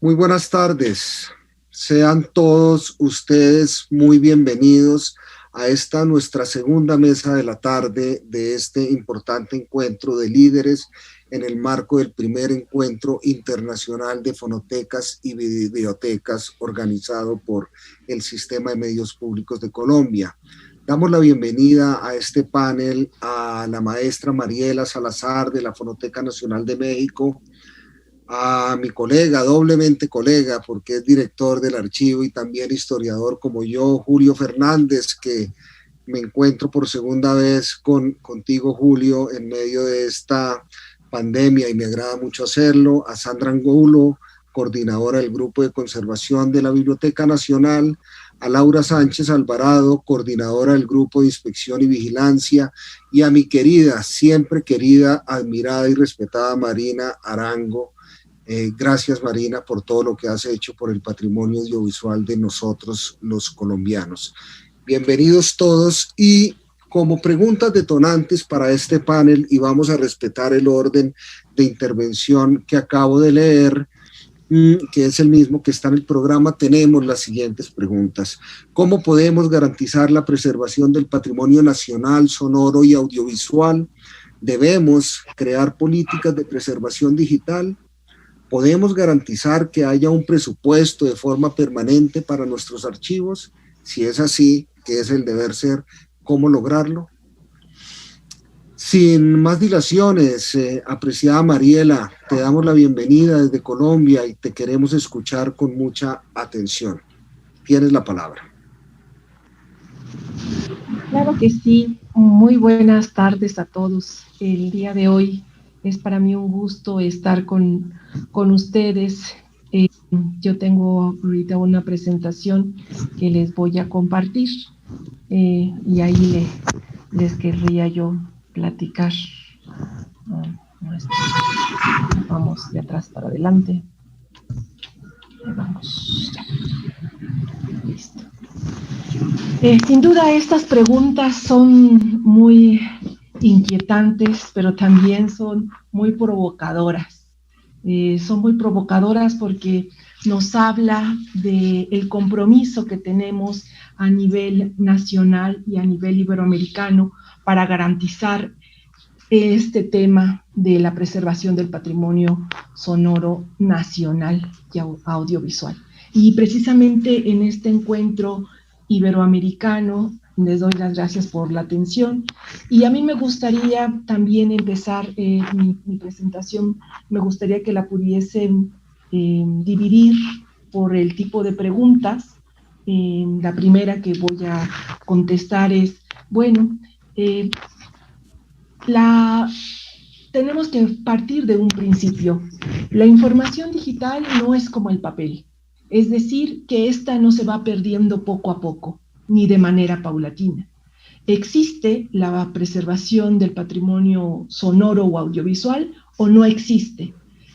Muy buenas tardes. Sean todos ustedes muy bienvenidos a esta nuestra segunda mesa de la tarde de este importante encuentro de líderes en el marco del primer encuentro internacional de fonotecas y bibliotecas organizado por el Sistema de Medios Públicos de Colombia. Damos la bienvenida a este panel a la maestra Mariela Salazar de la Fonoteca Nacional de México, a mi colega, doblemente colega, porque es director del archivo y también historiador como yo, Julio Fernández, que me encuentro por segunda vez contigo, Julio, en medio de esta pandemia y me agrada mucho hacerlo, a Sandra Angulo, coordinadora del Grupo de Conservación de la Biblioteca Nacional, a Laura Sánchez Alvarado, coordinadora del Grupo de Inspección y Vigilancia, y a mi querida, siempre querida, admirada y respetada Marina Arango. Gracias, Marina, por todo lo que has hecho por el patrimonio audiovisual de nosotros, los colombianos. Bienvenidos todos y como preguntas detonantes para este panel, y vamos a respetar el orden de intervención que acabo de leer, que es el mismo que está en el programa, tenemos las siguientes preguntas. ¿Cómo podemos garantizar la preservación del patrimonio nacional, sonoro y audiovisual? ¿Debemos crear políticas de preservación digital? ¿Podemos garantizar que haya un presupuesto de forma permanente para nuestros archivos? Si es así, ¿qué es el deber ser? ¿Cómo lograrlo? Sin más dilaciones, apreciada Mariela, te damos la bienvenida desde Colombia y te queremos escuchar con mucha atención. Tienes la palabra. Claro que sí. Muy buenas tardes a todos. El día de hoy es para mí un gusto estar con ustedes. Yo tengo ahorita una presentación que les voy a compartir y ahí les querría yo platicar. Vamos de atrás para adelante. Vamos. Listo. Sin duda estas preguntas son muy inquietantes, pero también son muy provocadoras. Son muy provocadoras porque nos habla del compromiso que tenemos a nivel nacional y a nivel iberoamericano para garantizar este tema de la preservación del patrimonio sonoro nacional y audiovisual. Y precisamente en este encuentro iberoamericano, les doy las gracias por la atención. Y a mí me gustaría también empezar mi presentación, me gustaría que la pudiesen dividir por el tipo de preguntas. La primera que voy a contestar es, bueno, tenemos que partir de un principio. La información digital no es como el papel. Es decir, que esta no se va perdiendo poco a poco, ni de manera paulatina. ¿Existe la preservación del patrimonio sonoro o audiovisual o no existe?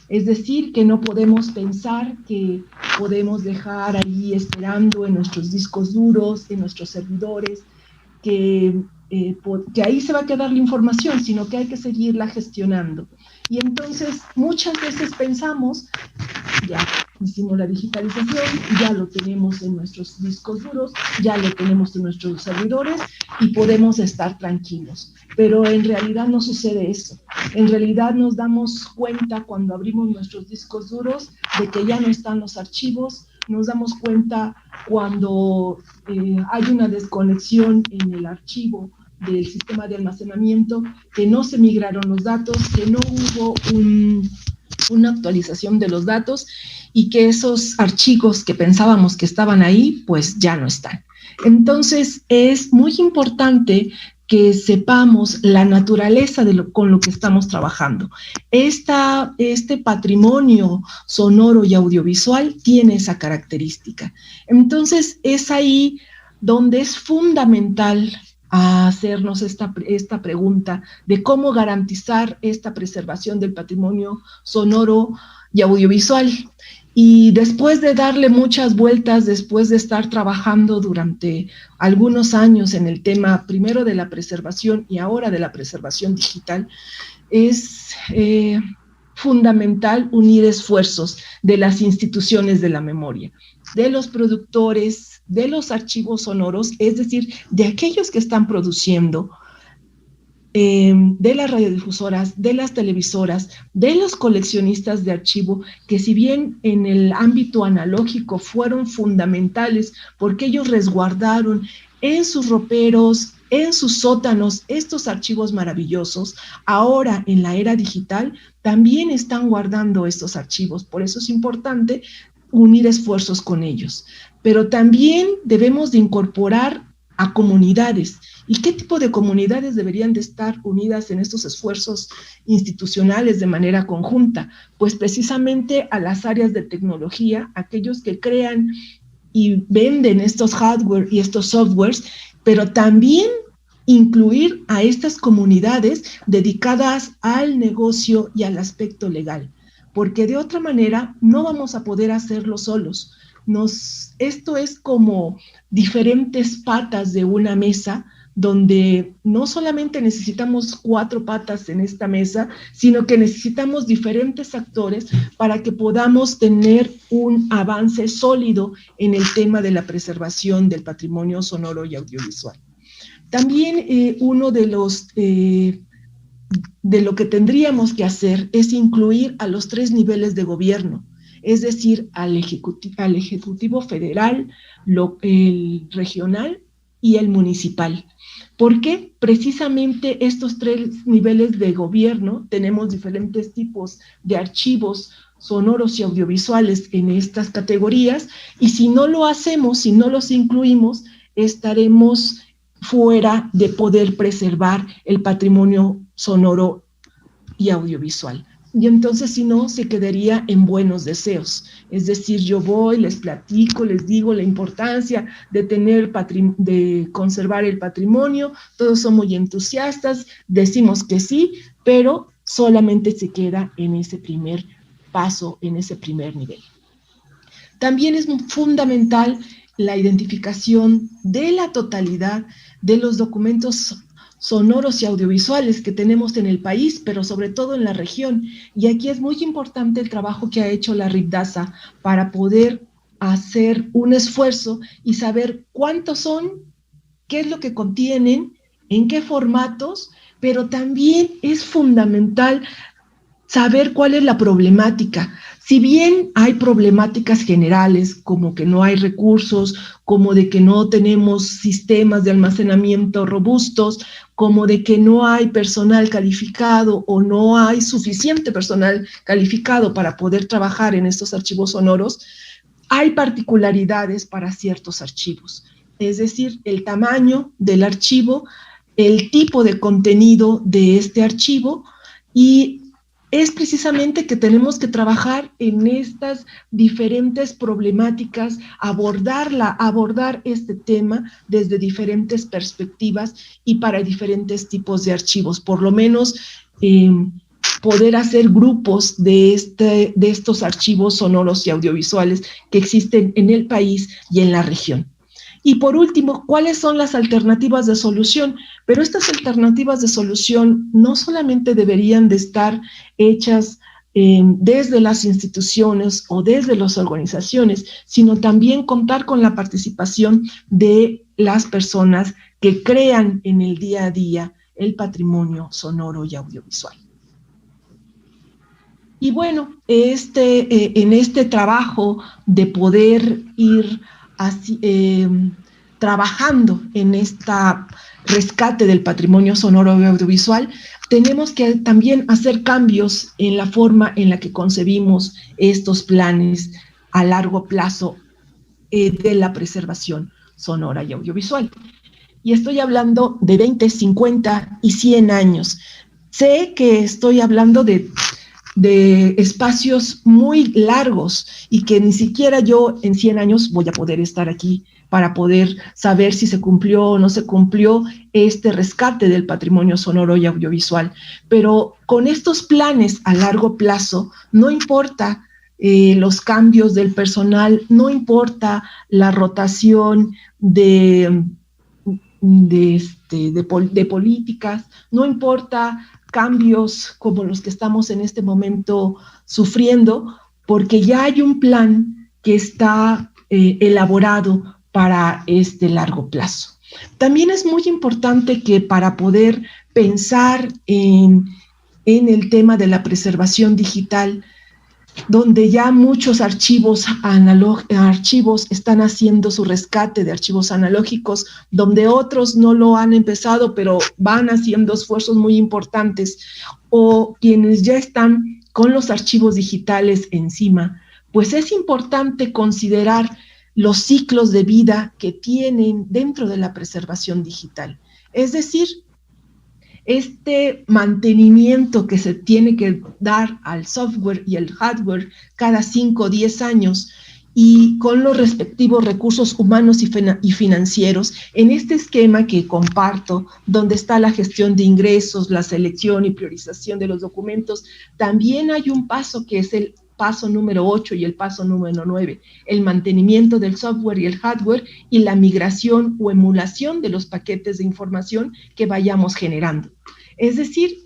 Es decir, que no podemos pensar que podemos dejar ahí esperando en nuestros discos duros, en nuestros servidores, que ahí se va a quedar la información, sino que hay que seguirla gestionando. Y entonces muchas veces pensamos, ya hicimos la digitalización, ya lo tenemos en nuestros discos duros, ya lo tenemos en nuestros servidores y podemos estar tranquilos. Pero en realidad no sucede eso. En realidad nos damos cuenta cuando abrimos nuestros discos duros de que ya no están los archivos, nos damos cuenta cuando hay una desconexión en el archivo del sistema de almacenamiento, que no se migraron los datos, que no hubo una actualización de los datos y que esos archivos que pensábamos que estaban ahí, pues ya no están. Entonces es muy importante que sepamos la naturaleza con lo que estamos trabajando. Este patrimonio sonoro y audiovisual tiene esa característica. Entonces es ahí donde es fundamental hacernos esta pregunta de cómo garantizar esta preservación del patrimonio sonoro y audiovisual. Y después de darle muchas vueltas, después de estar trabajando durante algunos años en el tema primero de la preservación y ahora de la preservación digital, es fundamental unir esfuerzos de las instituciones de la memoria, de los productores, de los archivos sonoros, es decir, de aquellos que están produciendo, de las radiodifusoras, de las televisoras, de los coleccionistas de archivo, que si bien en el ámbito analógico fueron fundamentales porque ellos resguardaron en sus roperos, en sus sótanos, estos archivos maravillosos, ahora en la era digital también están guardando estos archivos. Por eso es importante unir esfuerzos con ellos. Pero también debemos de incorporar a comunidades. ¿Y qué tipo de comunidades deberían de estar unidas en estos esfuerzos institucionales de manera conjunta? Pues precisamente a las áreas de tecnología, aquellos que crean y venden estos hardware y estos softwares, pero también incluir a estas comunidades dedicadas al negocio y al aspecto legal, porque de otra manera no vamos a poder hacerlo solos. Esto es como diferentes patas de una mesa, donde no solamente necesitamos 4 patas en esta mesa, sino que necesitamos diferentes actores para que podamos tener un avance sólido en el tema de la preservación del patrimonio sonoro y audiovisual. También uno de lo que tendríamos que hacer es incluir a los 3 niveles de gobierno, es decir, al Ejecutivo Federal, el regional y el municipal. ¿Por qué? Precisamente estos 3 niveles de gobierno tenemos diferentes tipos de archivos sonoros y audiovisuales en estas categorías, y si no lo hacemos, si no los incluimos, estaremos fuera de poder preservar el patrimonio sonoro y audiovisual. Y entonces, si no, se quedaría en buenos deseos. Es decir, yo voy, les platico, les digo la importancia de conservar el patrimonio, todos somos muy entusiastas, decimos que sí, pero solamente se queda en ese primer paso, en ese primer nivel. También es fundamental la identificación de la totalidad de los documentos sonoros y audiovisuales que tenemos en el país, pero sobre todo en la región. Y aquí es muy importante el trabajo que ha hecho la RIPDASA para poder hacer un esfuerzo y saber cuántos son, qué es lo que contienen, en qué formatos, pero también es fundamental saber cuál es la problemática. Si bien hay problemáticas generales, como que no hay recursos, como de que no tenemos sistemas de almacenamiento robustos, como de que no hay personal calificado o no hay suficiente personal calificado para poder trabajar en estos archivos sonoros, hay particularidades para ciertos archivos. Es decir, el tamaño del archivo, el tipo de contenido de este archivo, y es precisamente que tenemos que trabajar en estas diferentes problemáticas, abordar este tema desde diferentes perspectivas y para diferentes tipos de archivos, por lo menos poder hacer grupos de estos archivos sonoros y audiovisuales que existen en el país y en la región. Y por último, ¿cuáles son las alternativas de solución? Pero estas alternativas de solución no solamente deberían de estar hechas desde las instituciones o desde las organizaciones, sino también contar con la participación de las personas que crean en el día a día el patrimonio sonoro y audiovisual. Y bueno, en este trabajo de poder ir así, trabajando en este rescate del patrimonio sonoro y audiovisual, tenemos que también hacer cambios en la forma en la que concebimos estos planes a largo plazo de la preservación sonora y audiovisual. Y estoy hablando de 20, 50 y 100 años. Sé que estoy hablando de espacios muy largos y que ni siquiera yo en 100 años voy a poder estar aquí para poder saber si se cumplió o no se cumplió este rescate del patrimonio sonoro y audiovisual. Pero con estos planes a largo plazo, no importa los cambios del personal, no importa la rotación de de políticas, no importa cambios como los que estamos en este momento sufriendo, porque ya hay un plan que está elaborado para este largo plazo. También es muy importante que para poder pensar en el tema de la preservación digital, donde ya muchos archivos están haciendo su rescate de archivos analógicos, donde otros no lo han empezado, pero van haciendo esfuerzos muy importantes, o quienes ya están con los archivos digitales encima, pues es importante considerar los ciclos de vida que tienen dentro de la preservación digital. Es decir, este mantenimiento que se tiene que dar al software y al hardware cada 5 o 10 años y con los respectivos recursos humanos y financieros, en este esquema que comparto, donde está la gestión de ingresos, la selección y priorización de los documentos, también hay un paso que es el paso número 8 y el paso número 9, el mantenimiento del software y el hardware y la migración o emulación de los paquetes de información que vayamos generando. Es decir,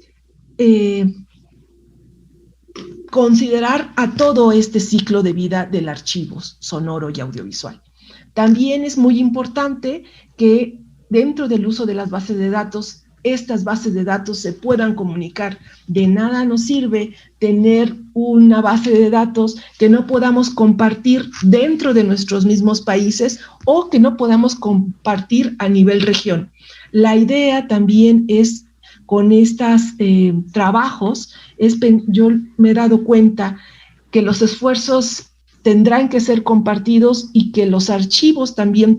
considerar a todo este ciclo de vida del archivo sonoro y audiovisual. También es muy importante que dentro del uso de las bases de datos, estas bases de datos se puedan comunicar. De nada nos sirve tener una base de datos que no podamos compartir dentro de nuestros mismos países o que no podamos compartir a nivel región. La idea también es, con estos trabajos, yo me he dado cuenta que los esfuerzos tendrán que ser compartidos y que los archivos también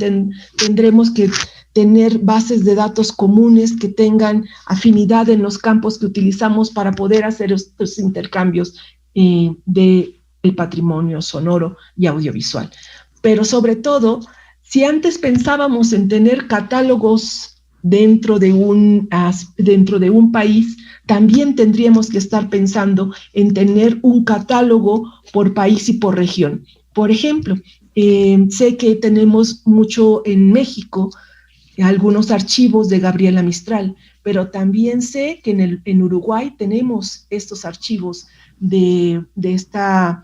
tendremos que tener bases de datos comunes que tengan afinidad en los campos que utilizamos para poder hacer estos intercambios del patrimonio sonoro y audiovisual. Pero sobre todo, si antes pensábamos en tener catálogos dentro de un país, también tendríamos que estar pensando en tener un catálogo por país y por región. Por ejemplo, sé que tenemos mucho en México algunos archivos de Gabriela Mistral, pero también sé que en Uruguay tenemos estos archivos de esta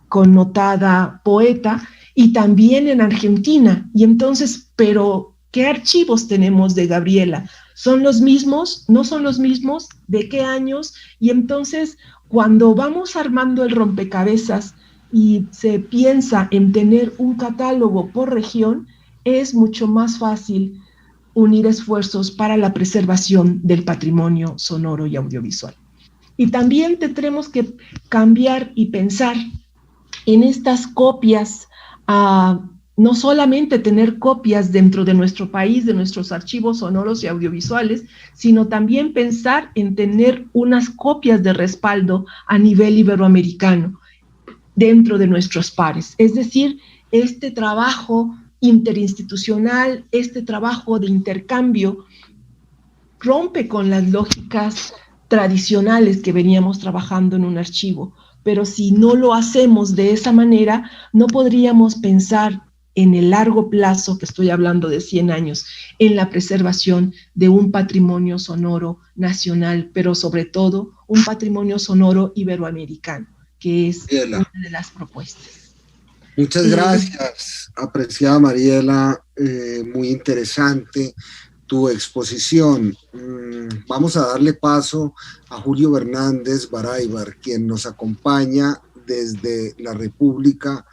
connotada poeta, y también en Argentina. Y entonces, pero ¿qué archivos tenemos de Gabriela? ¿Son los mismos? ¿No son los mismos? ¿De qué años? Y entonces, cuando vamos armando el rompecabezas y se piensa en tener un catálogo por región, es mucho más fácil unir esfuerzos para la preservación del patrimonio sonoro y audiovisual. Y también tendremos que cambiar y pensar en estas copias, no solamente tener copias dentro de nuestro país, de nuestros archivos sonoros y audiovisuales, sino también pensar en tener unas copias de respaldo a nivel iberoamericano dentro de nuestros pares. Es decir, este trabajo interinstitucional, este trabajo de intercambio, rompe con las lógicas tradicionales que veníamos trabajando en un archivo. Pero si no lo hacemos de esa manera, no podríamos pensar en el largo plazo, que estoy hablando de 100 años, en la preservación de un patrimonio sonoro nacional, pero sobre todo un patrimonio sonoro iberoamericano, que es una de las propuestas. Muchas gracias, apreciada Mariela, muy interesante tu exposición. Vamos a darle paso a Julio Bernández Baraybar, quien nos acompaña desde la República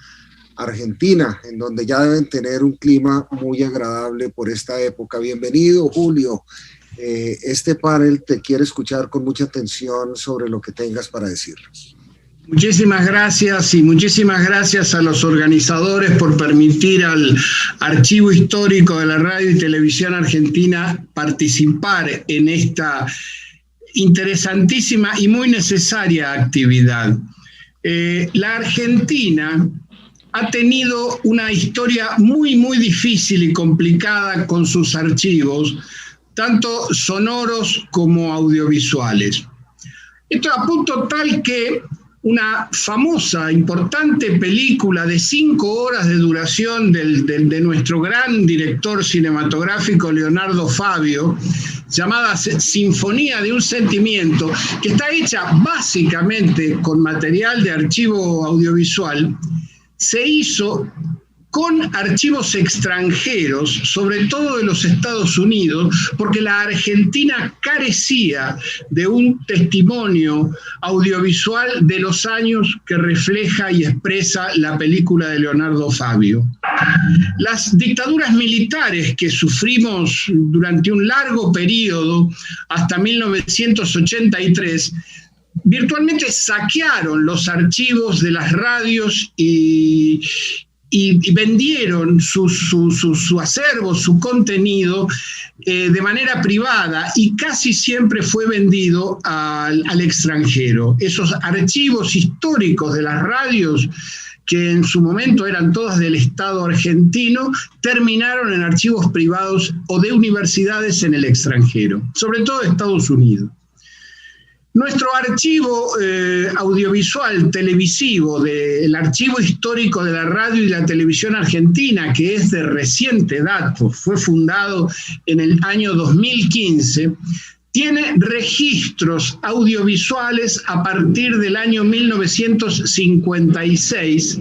Argentina, en donde ya deben tener un clima muy agradable por esta época. Bienvenido, Julio. Este panel te quiere escuchar con mucha atención sobre lo que tengas para decirnos. Muchísimas gracias, y muchísimas gracias a los organizadores por permitir al Archivo Histórico de la Radio y Televisión Argentina participar en esta interesantísima y muy necesaria actividad. La Argentina ha tenido una historia muy, muy difícil y complicada con sus archivos, tanto sonoros como audiovisuales. Esto a punto tal que una famosa, importante película de 5 horas de duración de nuestro gran director cinematográfico Leonardo Fabio, llamada Sinfonía de un Sentimiento, que está hecha básicamente con material de archivo audiovisual, se hizo con archivos extranjeros, sobre todo de los Estados Unidos, porque la Argentina carecía de un testimonio audiovisual de los años que refleja y expresa la película de Leonardo Fabio. Las dictaduras militares que sufrimos durante un largo periodo, hasta 1983, virtualmente saquearon los archivos de las radios y vendieron su acervo, su contenido de manera privada, y casi siempre fue vendido al extranjero. Esos archivos históricos de las radios, que en su momento eran todas del Estado argentino, terminaron en archivos privados o de universidades en el extranjero, sobre todo de Estados Unidos. Nuestro archivo audiovisual televisivo, el archivo histórico de la radio y la televisión argentina, que es de reciente dato, fue fundado en el año 2015, tiene registros audiovisuales a partir del año 1956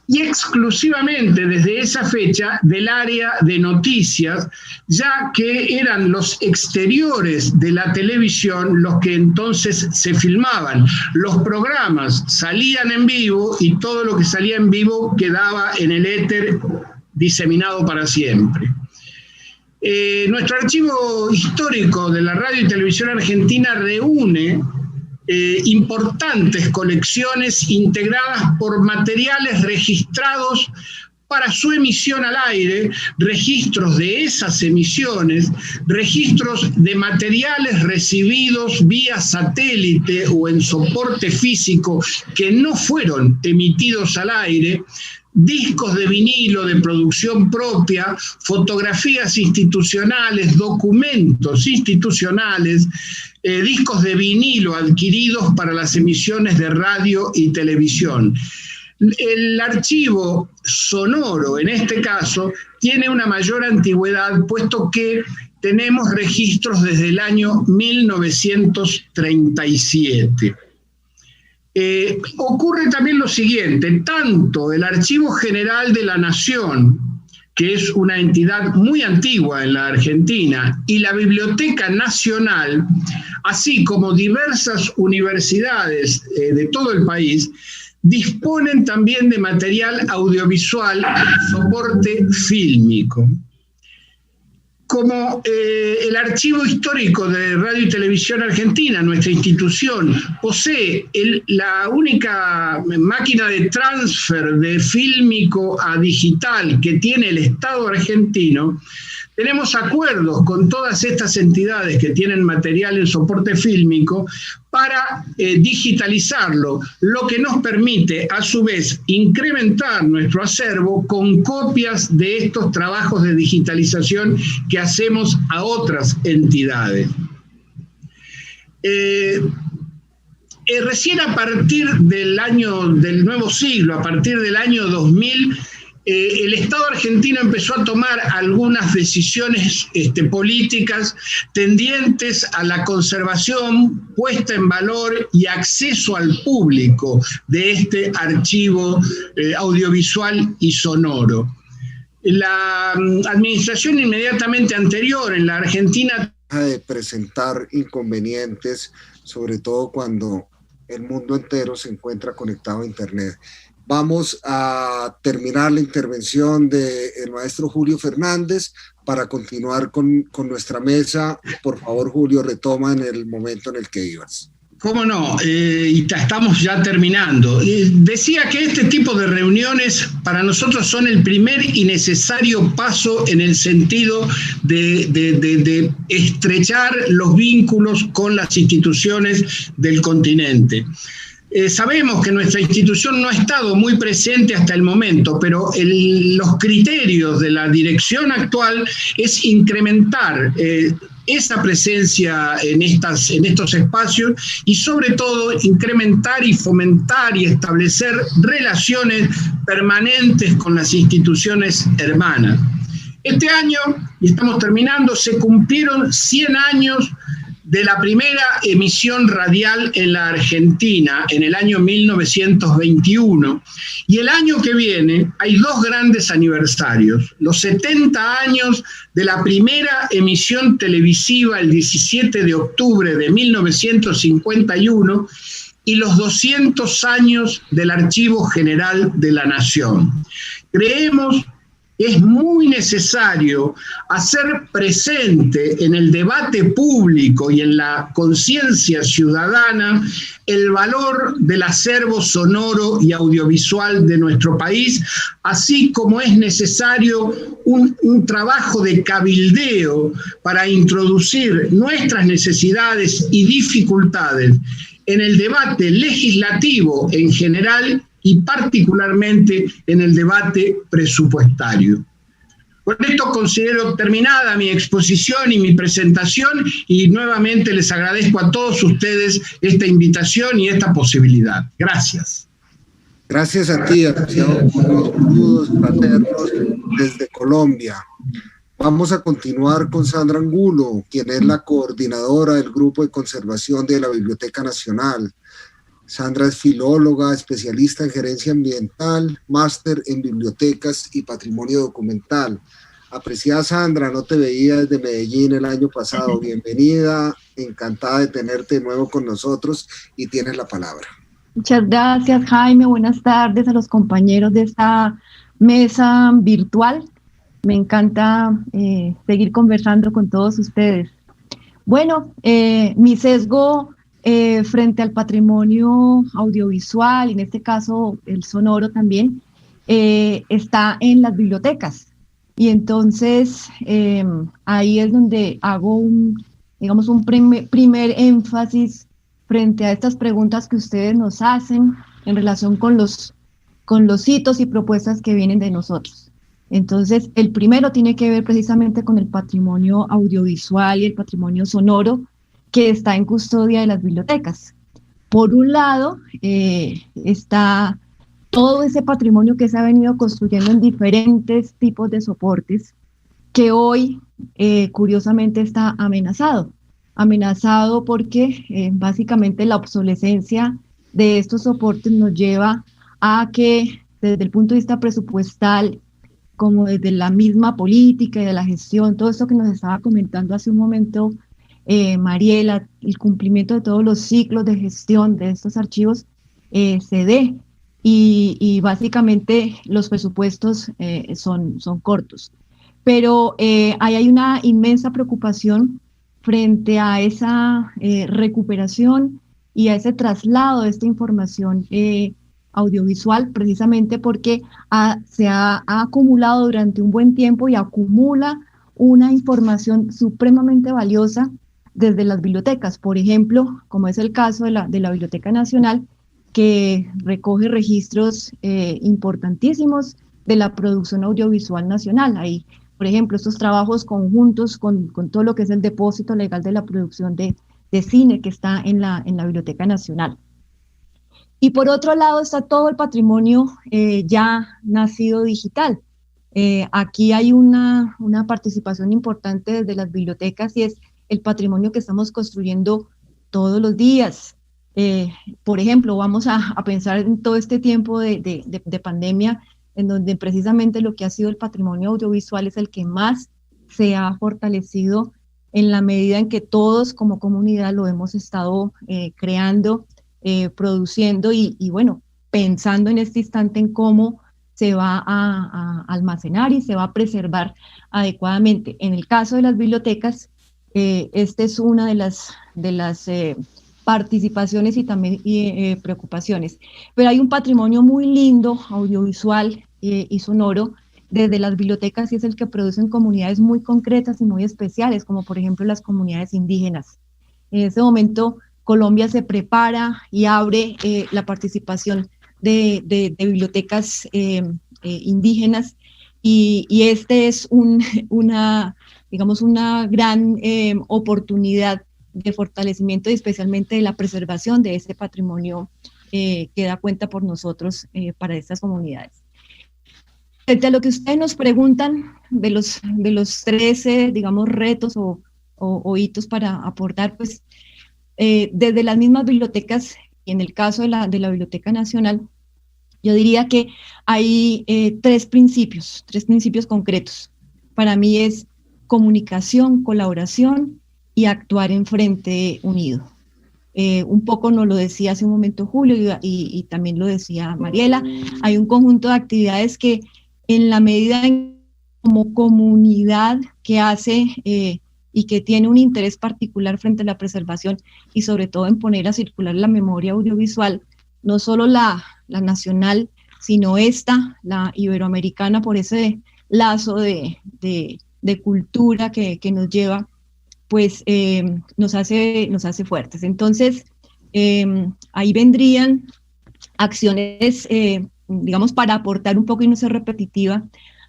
y exclusivamente desde esa fecha del área de noticias, ya que eran los exteriores de la televisión los que entonces se filmaban. Los programas salían en vivo y todo lo que salía en vivo quedaba en el éter diseminado para siempre. Nuestro archivo histórico de la radio y televisión argentina reúne importantes colecciones integradas por materiales registrados para su emisión al aire, registros de esas emisiones, registros de materiales recibidos vía satélite o en soporte físico que no fueron emitidos al aire, discos de vinilo de producción propia, fotografías institucionales, documentos institucionales, discos de vinilo adquiridos para las emisiones de radio y televisión. El archivo sonoro, en este caso, tiene una mayor antigüedad, puesto que tenemos registros desde el año 1937. Ocurre también lo siguiente: tanto el Archivo General de la Nación, que es una entidad muy antigua en la Argentina, y la Biblioteca Nacional, así como diversas universidades de todo el país, disponen también de material audiovisual y soporte fílmico. Como el Archivo Histórico de Radio y Televisión Argentina, nuestra institución, posee la única máquina de transfer de fílmico a digital que tiene el Estado argentino, tenemos acuerdos con todas estas entidades que tienen material en soporte fílmico para digitalizarlo, lo que nos permite a su vez incrementar nuestro acervo con copias de estos trabajos de digitalización que hacemos a otras entidades. Recién a partir del nuevo siglo, a partir del año 2000, el Estado argentino empezó a tomar algunas decisiones políticas tendientes a la conservación, puesta en valor y acceso al público de este archivo audiovisual y sonoro. La administración inmediatamente anterior en la Argentina de presentar inconvenientes, sobre todo cuando el mundo entero se encuentra conectado a Internet. Vamos a terminar la intervención del maestro Julio Fernández para continuar con nuestra mesa. Por favor, Julio, retoma en el momento en el que ibas. ¿Cómo no? Y estamos ya terminando. Decía que este tipo de reuniones para nosotros son el primer y necesario paso en el sentido de estrechar los vínculos con las instituciones del continente. Sabemos que nuestra institución no ha estado muy presente hasta el momento, pero los criterios de la dirección actual es incrementar esa presencia en estos espacios y sobre todo incrementar y fomentar y establecer relaciones permanentes con las instituciones hermanas. Este año, y estamos terminando, se cumplieron 100 años de la primera emisión radial en la Argentina, en el año 1921. Y el año que viene hay dos grandes aniversarios: los 70 años de la primera emisión televisiva, el 17 de octubre de 1951, y los 200 años del Archivo General de la Nación. Creemos que es muy necesario hacer presente en el debate público y en la conciencia ciudadana el valor del acervo sonoro y audiovisual de nuestro país, así como es necesario un trabajo de cabildeo para introducir nuestras necesidades y dificultades en el debate legislativo en general y particularmente en el debate presupuestario. Con esto considero terminada mi exposición y mi presentación, y nuevamente les agradezco a todos ustedes esta invitación y esta posibilidad. Gracias. Gracias a ti, apreciado. Saludos fraternos desde Colombia. Vamos a continuar con Sandra Angulo, quien es la coordinadora del Grupo de Conservación de la Biblioteca Nacional. Sandra es filóloga, especialista en gerencia ambiental, máster en bibliotecas y patrimonio documental. Apreciada Sandra, no te veía desde Medellín el año pasado. Bienvenida, encantada de tenerte de nuevo con nosotros y tienes la palabra. Muchas gracias, Jaime. Buenas tardes a los compañeros de esta mesa virtual. Me encanta seguir conversando con todos ustedes. Bueno, mi sesgo frente al patrimonio audiovisual, y en este caso el sonoro también, está en las bibliotecas. Y entonces ahí es donde hago un primer énfasis frente a estas preguntas que ustedes nos hacen en relación con los hitos y propuestas que vienen de nosotros. Entonces, el primero tiene que ver precisamente con el patrimonio audiovisual y el patrimonio sonoro que está en custodia de las bibliotecas. Por un lado, está todo ese patrimonio que se ha venido construyendo en diferentes tipos de soportes, que hoy, curiosamente, está amenazado porque básicamente la obsolescencia de estos soportes nos lleva a que, desde el punto de vista presupuestal, como desde la misma política y de la gestión, todo esto que nos estaba comentando hace un momento Mariela, el cumplimiento de todos los ciclos de gestión de estos archivos se dé, y básicamente los presupuestos son cortos. Pero ahí hay una inmensa preocupación frente a esa recuperación y a ese traslado de esta información audiovisual, precisamente porque se ha acumulado durante un buen tiempo y acumula una información supremamente valiosa desde las bibliotecas. Por ejemplo, como es el caso de la Biblioteca Nacional, que recoge registros importantísimos de la producción audiovisual nacional. Ahí, por ejemplo, estos trabajos conjuntos con todo lo que es el depósito legal de la producción de cine que está en la Biblioteca Nacional. Y por otro lado está todo el patrimonio ya nacido digital. Aquí hay una participación importante desde las bibliotecas, y es el patrimonio que estamos construyendo todos los días. Por ejemplo, vamos a pensar en todo este tiempo de pandemia, en donde precisamente lo que ha sido el patrimonio audiovisual es el que más se ha fortalecido, en la medida en que todos como comunidad lo hemos estado creando, produciendo y bueno, pensando en este instante en cómo se va a almacenar y se va a preservar adecuadamente. En el caso de las bibliotecas, esta es una de las participaciones y también preocupaciones. Pero hay un patrimonio muy lindo, audiovisual y sonoro, desde las bibliotecas, y es el que producen comunidades muy concretas y muy especiales, como por ejemplo las comunidades indígenas. En este momento, Colombia se prepara y abre la participación de bibliotecas indígenas, y este es una digamos, una gran oportunidad de fortalecimiento y especialmente de la preservación de ese patrimonio que da cuenta por nosotros para estas comunidades. Frente a lo que ustedes nos preguntan de los 13, digamos, retos o hitos para aportar, pues desde las mismas bibliotecas, y en el caso de la Biblioteca Nacional, yo diría que hay tres principios concretos. Para mí es comunicación, colaboración y actuar en frente unido. Un poco nos lo decía hace un momento Julio y también lo decía Mariela, hay un conjunto de actividades que en la medida en como comunidad que hace y que tiene un interés particular frente a la preservación y sobre todo en poner a circular la memoria audiovisual, no solo la nacional, sino la iberoamericana, por ese lazo de cultura que nos lleva, pues nos hace fuertes. Entonces, ahí vendrían acciones, digamos, para aportar un poco y no ser repetitiva,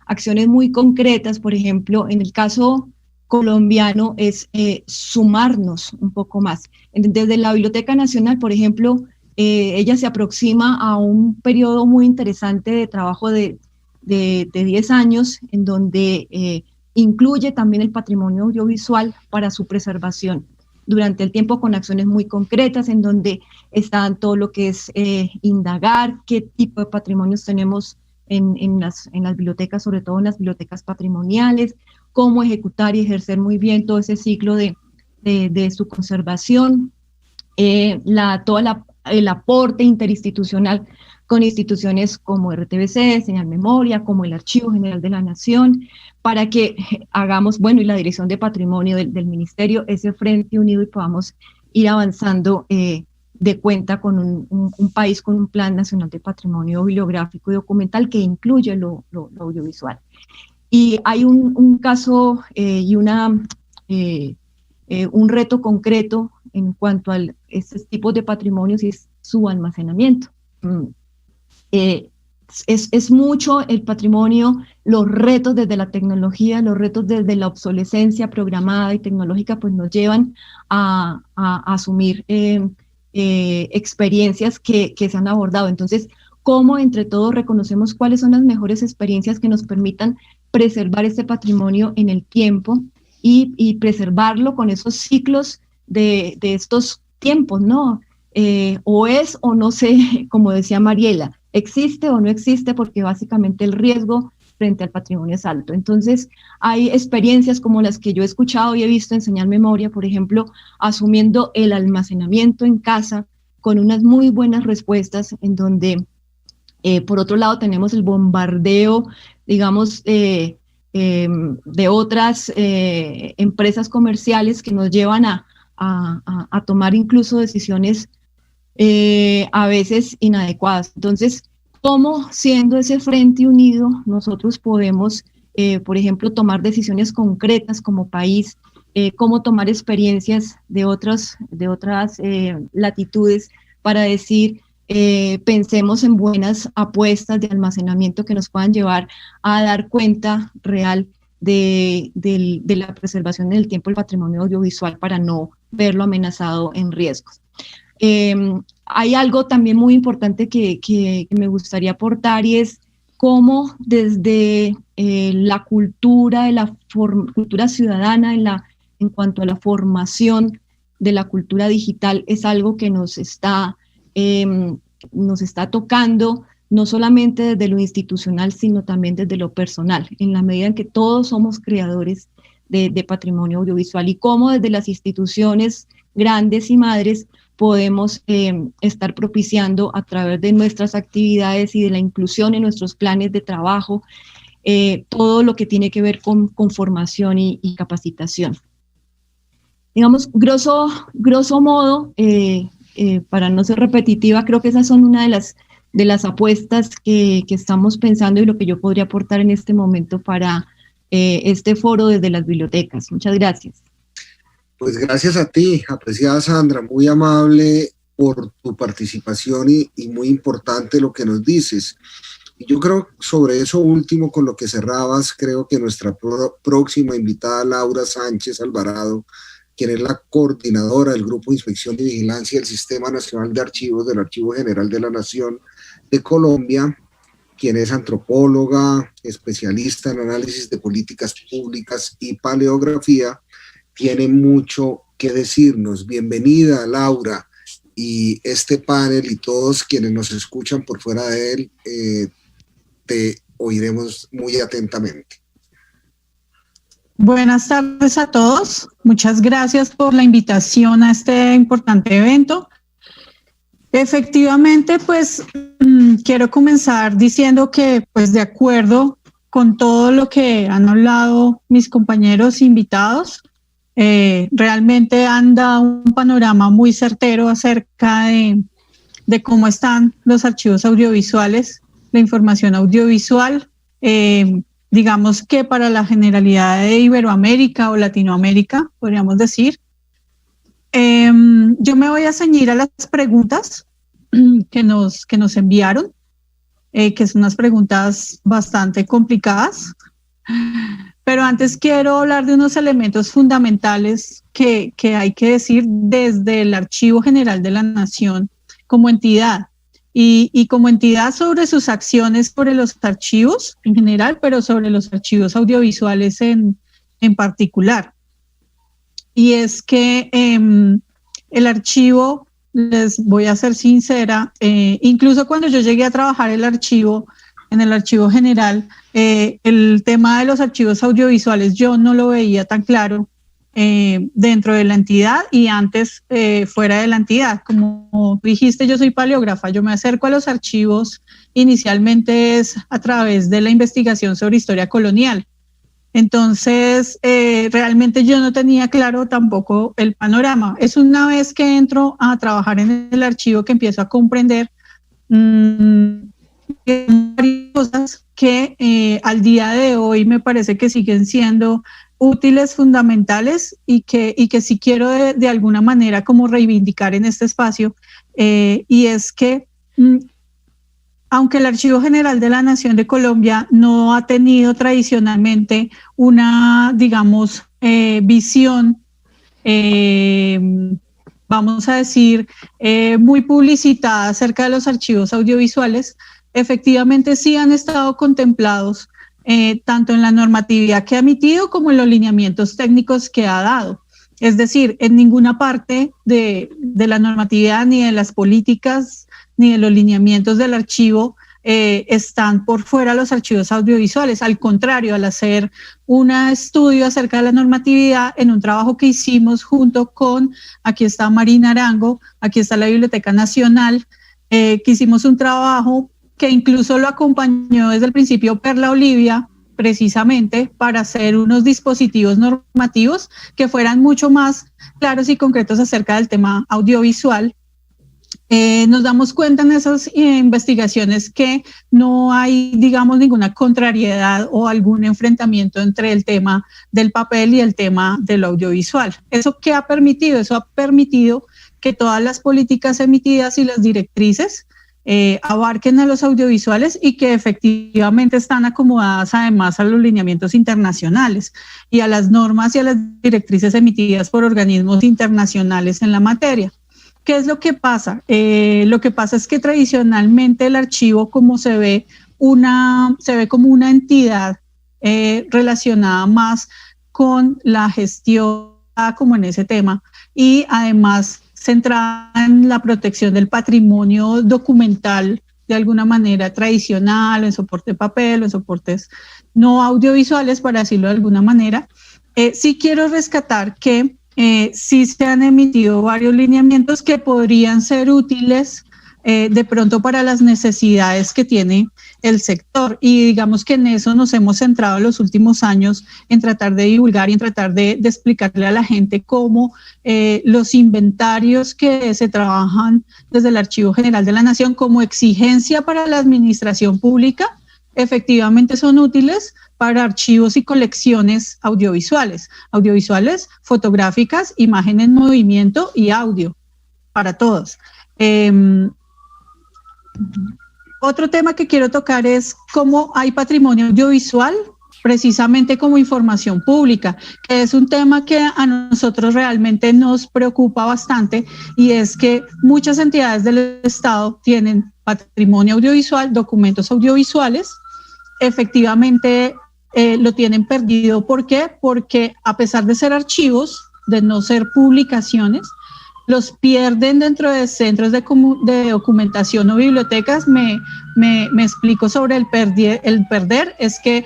acciones muy concretas. Por ejemplo, en el caso colombiano es sumarnos un poco más. Desde la Biblioteca Nacional, por ejemplo, ella se aproxima a un periodo muy interesante de trabajo de 10 años, en donde incluye también el patrimonio audiovisual para su preservación durante el tiempo, con acciones muy concretas, en donde están todo lo que es indagar qué tipo de patrimonios tenemos en las bibliotecas, sobre todo en las bibliotecas patrimoniales, cómo ejecutar y ejercer muy bien todo ese ciclo de su conservación, todo el aporte interinstitucional con instituciones como RTBC, Señal Memoria, como el Archivo General de la Nación, para que hagamos, bueno, y la Dirección de Patrimonio del Ministerio, ese frente unido y podamos ir avanzando de cuenta con un país con un Plan Nacional de Patrimonio Bibliográfico y Documental que incluye lo audiovisual. Y hay un caso y un reto concreto en cuanto a estos tipos de patrimonios y es su almacenamiento. Es mucho el patrimonio, los retos desde la tecnología, los retos desde la obsolescencia programada y tecnológica, pues nos llevan a asumir experiencias que se han abordado. Entonces, ¿cómo entre todos reconocemos cuáles son las mejores experiencias que nos permitan preservar este patrimonio en el tiempo y preservarlo con esos ciclos de estos tiempos, ¿no? O es o no sé, como decía Mariela, existe o no existe, porque básicamente el riesgo frente al patrimonio es alto. Entonces, hay experiencias como las que yo he escuchado y he visto en Señal Memoria, por ejemplo, asumiendo el almacenamiento en casa con unas muy buenas respuestas, en donde, por otro lado, tenemos el bombardeo, digamos, de otras empresas comerciales que nos llevan a tomar incluso decisiones a veces inadecuadas. Entonces, ¿cómo siendo ese frente unido nosotros podemos, por ejemplo, tomar decisiones concretas como país, cómo tomar experiencias de otras latitudes para decir, pensemos en buenas apuestas de almacenamiento que nos puedan llevar a dar cuenta real de la preservación en el tiempo del patrimonio audiovisual para no verlo amenazado en riesgos? Hay algo también muy importante que me gustaría aportar, y es cómo desde la cultura, cultura ciudadana, en cuanto a la formación de la cultura digital, es algo que nos está tocando, no solamente desde lo institucional, sino también desde lo personal, en la medida en que todos somos creadores de patrimonio audiovisual, y cómo desde las instituciones grandes y madres podemos estar propiciando a través de nuestras actividades y de la inclusión en nuestros planes de trabajo, todo lo que tiene que ver con formación y capacitación. Digamos, grosso modo, para no ser repetitiva, creo que esas son una de las apuestas que estamos pensando y lo que yo podría aportar en este momento para este foro desde las bibliotecas. Muchas gracias. Pues gracias a ti, apreciada Sandra, muy amable por tu participación y muy importante lo que nos dices. Y yo creo sobre eso último con lo que cerrabas, creo que nuestra próxima invitada, Laura Sánchez Alvarado, quien es la coordinadora del Grupo de Inspección y Vigilancia del Sistema Nacional de Archivos del Archivo General de la Nación de Colombia, quien es antropóloga, especialista en análisis de políticas públicas y paleografía, tiene mucho que decirnos. Bienvenida, Laura, y este panel y todos quienes nos escuchan por fuera de él, te oiremos muy atentamente. Buenas tardes a todos. Muchas gracias por la invitación a este importante evento. Efectivamente, pues quiero comenzar diciendo que, pues de acuerdo con todo lo que han hablado mis compañeros invitados, realmente han dado un panorama muy certero acerca de cómo están los archivos audiovisuales, la información audiovisual, digamos que para la generalidad de Iberoamérica o Latinoamérica, podríamos decir. Yo me voy a ceñir a las preguntas que nos enviaron, que son unas preguntas bastante complicadas, pero antes quiero hablar de unos elementos fundamentales que hay que decir desde el Archivo General de la Nación como entidad, y como entidad sobre sus acciones sobre los archivos en general, pero sobre los archivos audiovisuales en particular. Y es que el archivo, les voy a ser sincera, incluso cuando yo llegué a trabajar en el Archivo General, el tema de los archivos audiovisuales yo no lo veía tan claro dentro de la entidad y antes fuera de la entidad. Como dijiste, yo soy paleógrafa, yo me acerco a los archivos inicialmente es a través de la investigación sobre historia colonial. Entonces, realmente yo no tenía claro tampoco el panorama. Es una vez que entro a trabajar en el archivo que empiezo a comprender varias cosas que al día de hoy me parece que siguen siendo útiles, fundamentales y que sí quiero de alguna manera como reivindicar en este espacio, y es que aunque el Archivo General de la Nación de Colombia no ha tenido tradicionalmente una, digamos, visión, vamos a decir, muy publicitada acerca de los archivos audiovisuales, efectivamente sí han estado contemplados tanto en la normatividad que ha emitido como en los lineamientos técnicos que ha dado. Es decir, en ninguna parte de la normatividad ni de las políticas ni de los lineamientos del archivo están por fuera los archivos audiovisuales. Al contrario, al hacer un estudio acerca de la normatividad en un trabajo que hicimos junto con, aquí está Marina Arango, aquí está la Biblioteca Nacional, que hicimos un trabajo que incluso lo acompañó desde el principio Perla Olivia, precisamente para hacer unos dispositivos normativos que fueran mucho más claros y concretos acerca del tema audiovisual. Nos damos cuenta en esas investigaciones que no hay, digamos, ninguna contrariedad o algún enfrentamiento entre el tema del papel y el tema del audiovisual. ¿Eso qué ha permitido? Eso ha permitido que todas las políticas emitidas y las directrices abarquen a los audiovisuales y que efectivamente están acomodadas además a los lineamientos internacionales y a las normas y a las directrices emitidas por organismos internacionales en la materia. ¿Qué es lo que pasa? Lo que pasa es que tradicionalmente el archivo como se ve como una entidad relacionada más con la gestión como en ese tema y además centrada en la protección del patrimonio documental de alguna manera tradicional, en soporte de papel o en soportes no audiovisuales, para decirlo de alguna manera. Sí quiero rescatar que sí se han emitido varios lineamientos que podrían ser útiles de pronto para las necesidades que tiene el sector, y digamos que en eso nos hemos centrado en los últimos años en tratar de divulgar y en tratar de explicarle a la gente cómo los inventarios que se trabajan desde el Archivo General de la Nación como exigencia para la administración pública efectivamente son útiles para archivos y colecciones audiovisuales, fotográficas, imagen en movimiento y audio, para todos. Otro tema que quiero tocar es cómo hay patrimonio audiovisual precisamente como información pública, que es un tema que a nosotros realmente nos preocupa bastante, y es que muchas entidades del Estado tienen patrimonio audiovisual, documentos audiovisuales, efectivamente lo tienen perdido. ¿Por qué? Porque a pesar de ser archivos, de no ser publicaciones, los pierden dentro de centros de documentación o bibliotecas. Me explico sobre el perder, es que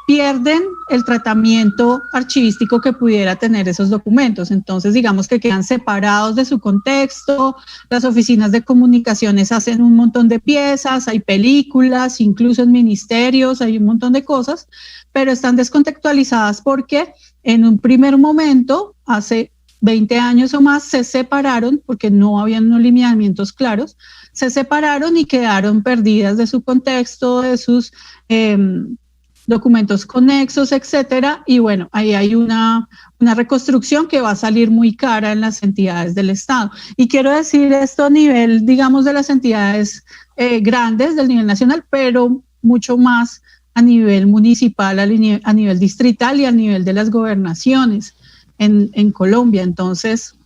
pierden el tratamiento archivístico que pudiera tener esos documentos. Entonces, digamos que quedan separados de su contexto, las oficinas de comunicaciones hacen un montón de piezas, hay películas, incluso en ministerios, hay un montón de cosas, pero están descontextualizadas porque en un primer momento, hace 20 años o más, se separaron porque no habían unos lineamientos claros, se separaron y quedaron perdidas de su contexto, de sus documentos conexos, etcétera, y bueno, ahí hay una reconstrucción que va a salir muy cara en las entidades del Estado. Y quiero decir esto a nivel, digamos, de las entidades grandes del nivel nacional, pero mucho más a nivel municipal, a nivel distrital y a nivel de las gobernaciones en Colombia. Entonces,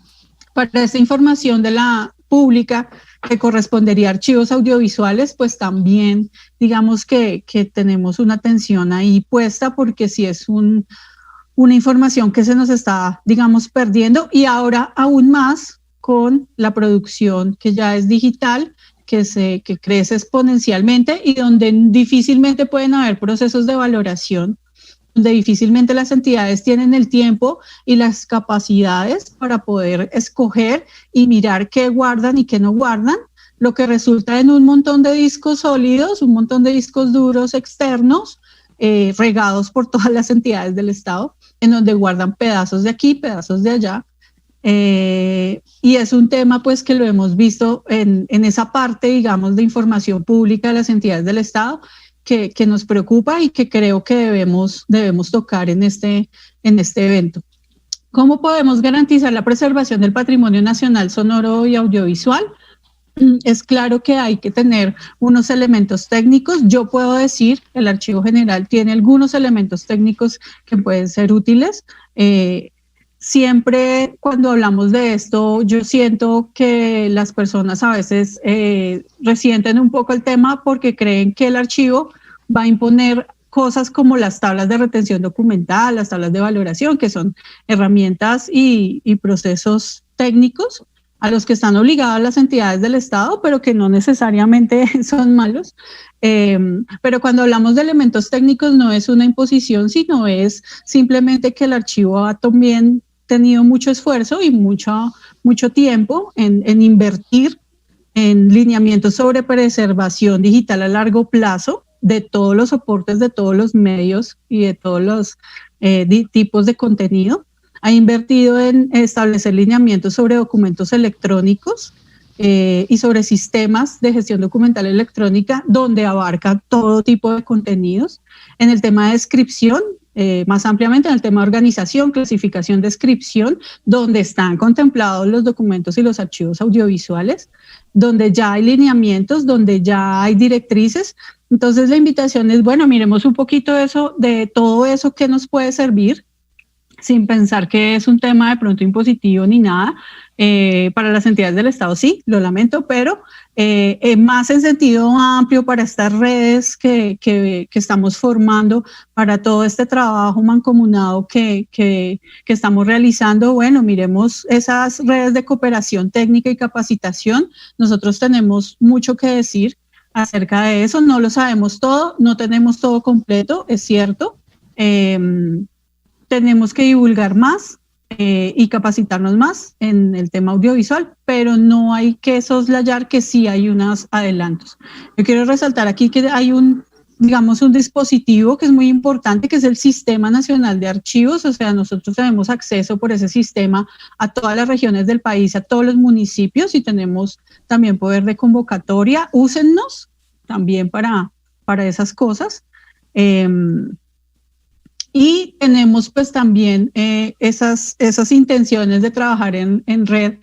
para esta información de la pública que correspondería a archivos audiovisuales, pues también digamos que tenemos una atención ahí puesta, porque si es una información que se nos está, digamos, perdiendo, y ahora aún más con la producción que ya es digital, que crece exponencialmente y donde difícilmente pueden haber procesos de valoración, donde difícilmente las entidades tienen el tiempo y las capacidades para poder escoger y mirar qué guardan y qué no guardan, lo que resulta en un montón de discos sólidos, un montón de discos duros externos, regados por todas las entidades del Estado, en donde guardan pedazos de aquí, pedazos de allá. Y es un tema pues que lo hemos visto en esa parte, digamos, de información pública de las entidades del Estado, que nos preocupa y que creo que debemos tocar en este evento. ¿Cómo podemos garantizar la preservación del patrimonio nacional sonoro y audiovisual? Es claro que hay que tener unos elementos técnicos. Yo puedo decir que el Archivo General tiene algunos elementos técnicos que pueden ser útiles. Siempre cuando hablamos de esto, yo siento que las personas a veces resienten un poco el tema porque creen que el archivo va a imponer cosas como las tablas de retención documental, las tablas de valoración, que son herramientas y procesos técnicos a los que están obligadas las entidades del Estado, pero que no necesariamente son malos. Pero cuando hablamos de elementos técnicos no es una imposición, sino es simplemente que el archivo ha también tenido mucho esfuerzo y mucho tiempo en invertir en lineamientos sobre preservación digital a largo plazo de todos los soportes, de todos los medios y de todos los tipos de contenido. Ha invertido en establecer lineamientos sobre documentos electrónicos y sobre sistemas de gestión documental electrónica, donde abarca todo tipo de contenidos. En el tema de descripción, más ampliamente en el tema de organización, clasificación, descripción, donde están contemplados los documentos y los archivos audiovisuales, donde ya hay lineamientos, donde ya hay directrices. Entonces la invitación es, bueno, miremos un poquito de todo eso que nos puede servir, sin pensar que es un tema de pronto impositivo ni nada. Para las entidades del Estado sí, lo lamento, pero más en sentido amplio para estas redes que estamos formando, para todo este trabajo mancomunado que estamos realizando. Bueno, miremos esas redes de cooperación técnica y capacitación. Nosotros tenemos mucho que decir acerca de eso, no lo sabemos todo, no tenemos todo completo, es cierto. Tenemos que divulgar más y capacitarnos más en el tema audiovisual, pero no hay que soslayar que sí hay unos adelantos. Yo quiero resaltar aquí que hay un dispositivo que es muy importante, que es el Sistema Nacional de Archivos. O sea, nosotros tenemos acceso por ese sistema a todas las regiones del país, a todos los municipios, y tenemos también poder de convocatoria. Úsennos también para esas cosas. Y tenemos pues también esas intenciones de trabajar en red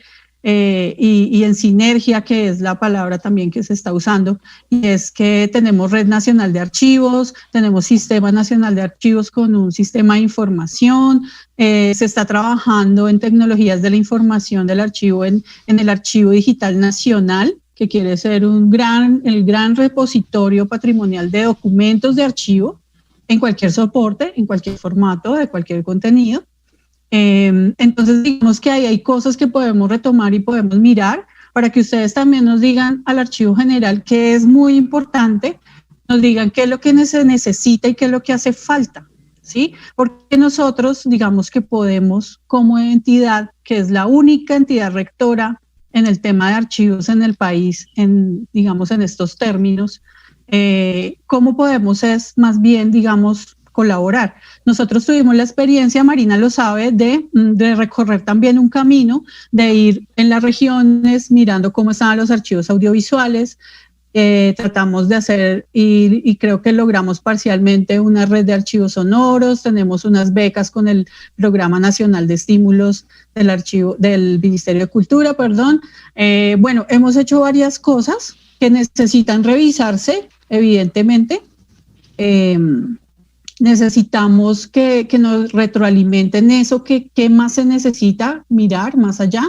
y en sinergia, que es la palabra también que se está usando, y es que tenemos Red Nacional de Archivos, tenemos Sistema Nacional de Archivos con un sistema de información, se está trabajando en tecnologías de la información del archivo en el Archivo Digital Nacional, que quiere ser el gran repositorio patrimonial de documentos de archivo en cualquier soporte, en cualquier formato, de cualquier contenido. Entonces, digamos que ahí hay cosas que podemos retomar y podemos mirar para que ustedes también nos digan al Archivo General, que es muy importante, nos digan qué es lo que se necesita y qué es lo que hace falta, ¿sí? Porque nosotros, digamos que podemos, como entidad, que es la única entidad rectora en el tema de archivos en el país, digamos, en estos términos, ¿cómo podemos es más bien, digamos, colaborar? Nosotros tuvimos la experiencia, Marina lo sabe, de recorrer también un camino, de ir en las regiones mirando cómo estaban los archivos audiovisuales. Tratamos de hacer y creo que logramos parcialmente una red de archivos sonoros, tenemos unas becas con el Programa Nacional de Estímulos del Ministerio de Cultura, perdón. Bueno, hemos hecho varias cosas que necesitan revisarse, evidentemente. Necesitamos que nos retroalimenten eso, qué más se necesita mirar más allá,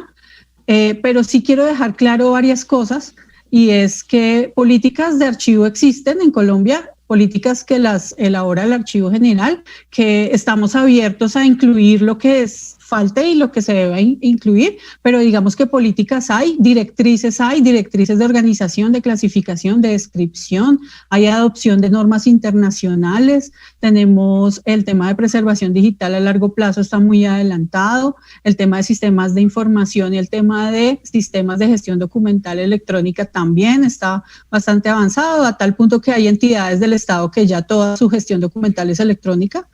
pero sí quiero dejar claro varias cosas, y es que políticas de archivo existen en Colombia, políticas que las elabora el Archivo General, que estamos abiertos a incluir lo que falte y lo que se debe incluir, pero digamos que políticas hay directrices de organización, de clasificación, de descripción, hay adopción de normas internacionales, tenemos el tema de preservación digital a largo plazo, está muy adelantado, el tema de sistemas de información y el tema de sistemas de gestión documental electrónica también está bastante avanzado, a tal punto que hay entidades del Estado que ya toda su gestión documental es electrónica.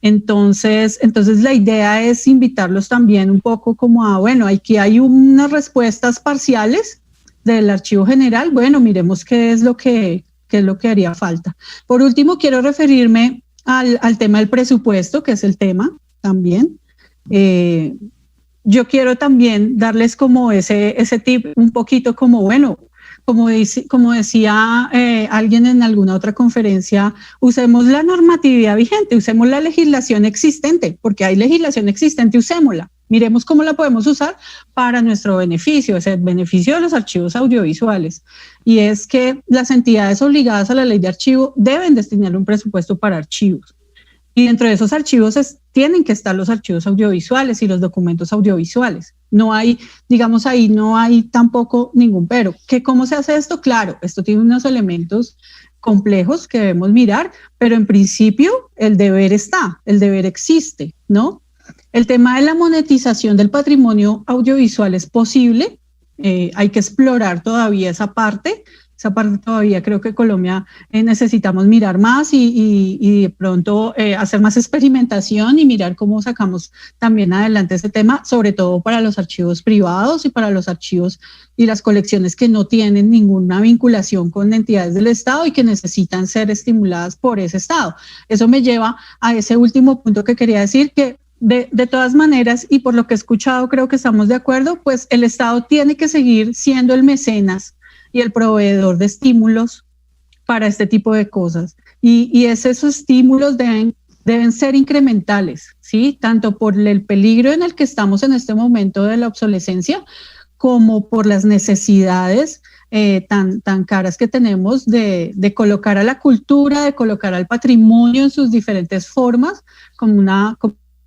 Entonces la idea es invitarlos también un poco como a, bueno, aquí hay unas respuestas parciales del Archivo General, bueno, miremos qué es lo que haría falta. Por último, quiero referirme al tema del presupuesto, que es el tema también. Yo quiero también darles como ese tip un poquito como, bueno, como decía alguien en alguna otra conferencia, usemos la normatividad vigente, usemos la legislación existente, porque hay legislación existente, usémosla. Miremos cómo la podemos usar para nuestro beneficio, es el beneficio de los archivos audiovisuales. Y es que las entidades obligadas a la ley de archivo deben destinar un presupuesto para archivos. Y dentro de esos archivos tienen que estar los archivos audiovisuales y los documentos audiovisuales. No hay, digamos, ahí no hay tampoco ningún pero. ¿Cómo se hace esto? Claro, esto tiene unos elementos complejos que debemos mirar, pero en principio el deber existe, ¿no? El tema de la monetización del patrimonio audiovisual es posible, hay que explorar todavía esa parte todavía creo que Colombia necesitamos mirar más y de pronto hacer más experimentación y mirar cómo sacamos también adelante ese tema, sobre todo para los archivos privados y para los archivos y las colecciones que no tienen ninguna vinculación con entidades del Estado y que necesitan ser estimuladas por ese Estado. Eso me lleva a ese último punto que quería decir, que de todas maneras, y por lo que he escuchado creo que estamos de acuerdo, pues el Estado tiene que seguir siendo el mecenas y el proveedor de estímulos para este tipo de cosas. Y esos estímulos deben ser incrementales, ¿sí? Tanto por el peligro en el que estamos en este momento de la obsolescencia, como por las necesidades tan caras que tenemos de colocar a la cultura, de colocar al patrimonio en sus diferentes formas,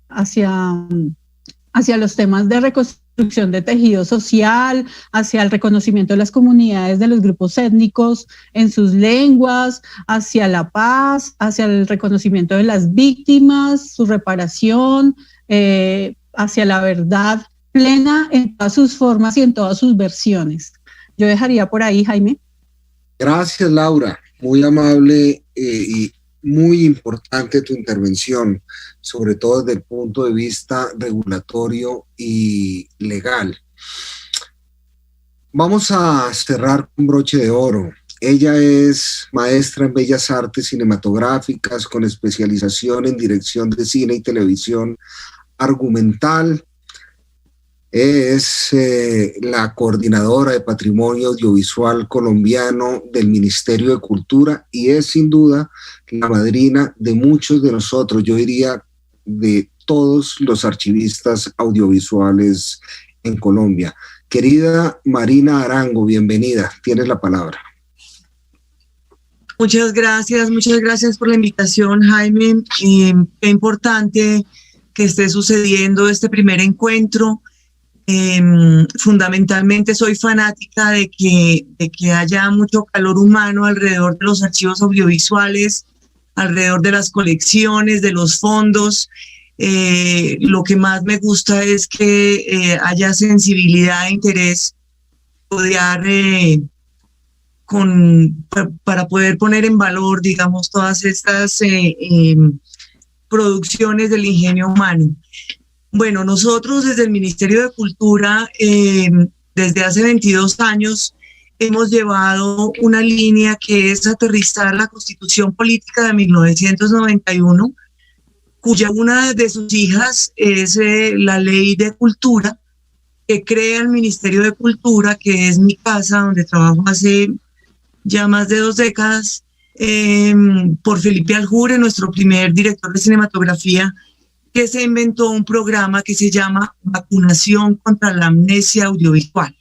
hacia los temas de reconstrucción de tejido social, hacia el reconocimiento de las comunidades de los grupos étnicos en sus lenguas, hacia la paz, hacia el reconocimiento de las víctimas, su reparación, hacia la verdad plena en todas sus formas y en todas sus versiones. Yo dejaría por ahí, Jaime. Gracias, Laura. Muy amable y muy importante tu intervención, sobre todo desde el punto de vista regulatorio y legal. Vamos a cerrar con broche de oro. Ella es maestra en Bellas Artes Cinematográficas con especialización en dirección de cine y televisión argumental. Es la coordinadora de Patrimonio Audiovisual Colombiano del Ministerio de Cultura y es sin duda la madrina de muchos de nosotros, yo diría de todos los archivistas audiovisuales en Colombia. Querida Marina Arango, bienvenida, tienes la palabra. Muchas gracias por la invitación, Jaime. Qué importante que esté sucediendo este primer encuentro. Fundamentalmente soy fanática de que haya mucho calor humano alrededor de los archivos audiovisuales, alrededor de las colecciones, de los fondos. Lo que más me gusta es que haya sensibilidad e interés para poder poner en valor, digamos, todas estas producciones del ingenio humano. Bueno, nosotros desde el Ministerio de Cultura, desde hace 22 años, hemos llevado una línea que es aterrizar la Constitución Política de 1991, cuya una de sus hijas es la Ley de Cultura, que crea el Ministerio de Cultura, que es mi casa, donde trabajo hace ya más de 2 décadas, por Felipe Aljure, nuestro primer director de cinematografía, que se inventó un programa que se llama Vacunación contra la Amnesia Audiovisual.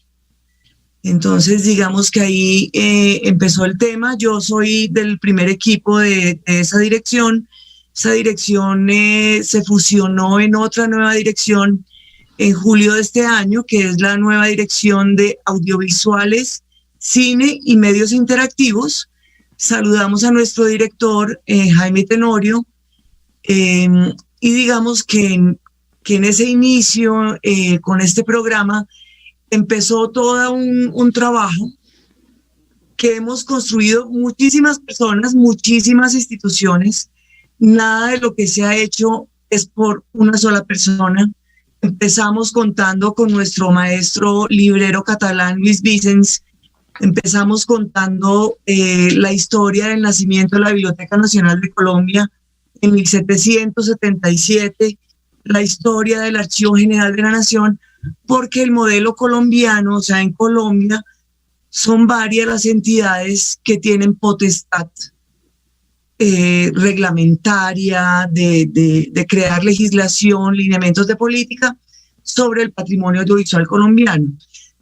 Entonces, digamos que ahí empezó el tema. Yo soy del primer equipo de esa dirección. Esa dirección se fusionó en otra nueva dirección en julio de este año, que es la nueva dirección de audiovisuales, cine y medios interactivos. Saludamos a nuestro director, Jaime Tenorio, y digamos que en ese inicio, con este programa, empezó todo un trabajo que hemos construido muchísimas personas, muchísimas instituciones. Nada de lo que se ha hecho es por una sola persona. Empezamos contando con nuestro maestro librero catalán, Luis Vicens. Empezamos contando la historia del nacimiento de la Biblioteca Nacional de Colombia en 1777, la historia del Archivo General de la Nación, porque el modelo colombiano, o sea, en Colombia, son varias las entidades que tienen potestad reglamentaria de crear legislación, lineamientos de política sobre el patrimonio audiovisual colombiano.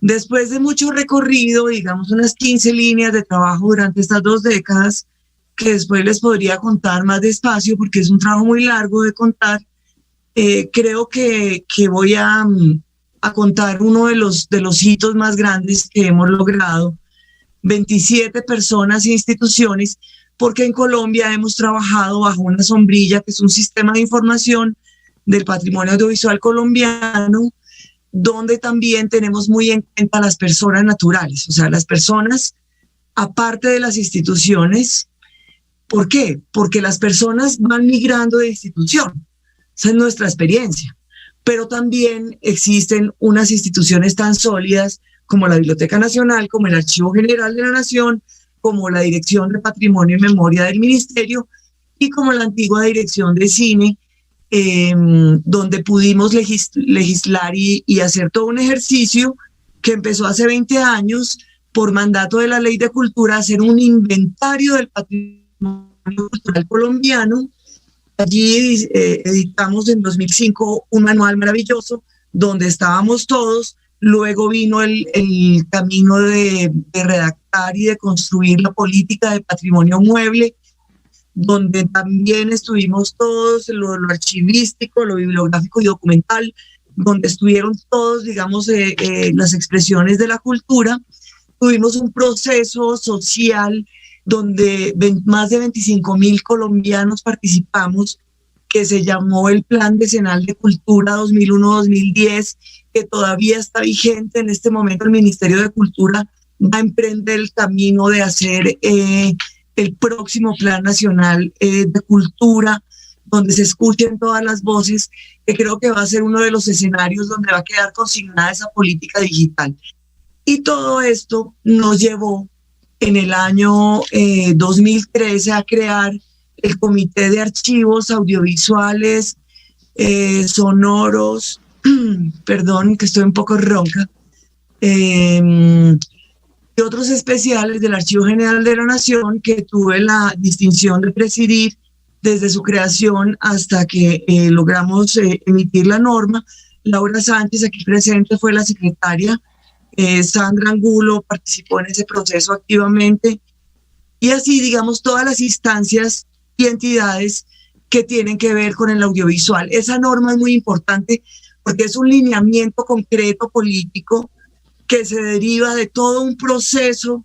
Después de mucho recorrido, digamos unas 15 líneas de trabajo durante estas 2 décadas, que después les podría contar más despacio porque es un trabajo muy largo de contar, creo que voy a contar uno de los hitos más grandes que hemos logrado. 27 personas e instituciones, porque en Colombia hemos trabajado bajo una sombrilla que es un sistema de información del patrimonio audiovisual colombiano, donde también tenemos muy en cuenta las personas naturales, o sea, las personas aparte de las instituciones. ¿Por qué? Porque las personas van migrando de institución. Esa es nuestra experiencia. Pero también existen unas instituciones tan sólidas como la Biblioteca Nacional, como el Archivo General de la Nación, como la Dirección de Patrimonio y Memoria del Ministerio y como la antigua Dirección de Cine, donde pudimos legislar y hacer todo un ejercicio que empezó hace 20 años por mandato de la Ley de Cultura, hacer un inventario del patrimonio cultural colombiano. Allí editamos en 2005 un manual maravilloso donde estábamos todos. Luego vino el camino de redactar y de construir la política de patrimonio mueble, donde también estuvimos todos, lo archivístico, lo bibliográfico y documental, donde estuvieron todos, digamos, las expresiones de la cultura. Tuvimos un proceso social donde más de 25.000 colombianos participamos, que se llamó el Plan Decenal de Cultura 2001-2010, que todavía está vigente. En este momento el Ministerio de Cultura va a emprender el camino de hacer el próximo Plan Nacional de Cultura, donde se escuchen todas las voces, que creo que va a ser uno de los escenarios donde va a quedar consignada esa política digital. Y todo esto nos llevó en el año 2013 a crear el Comité de Archivos Audiovisuales, Sonoros perdón, que estoy un poco ronca, y otros especiales del Archivo General de la Nación que tuve la distinción de presidir desde su creación hasta que logramos emitir la norma. Laura Sánchez, aquí presente, fue la secretaria. Sandra Angulo participó en ese proceso activamente. Y así, digamos, todas las instancias y entidades que tienen que ver con el audiovisual. Esa norma es muy importante porque es un lineamiento concreto político que se deriva de todo un proceso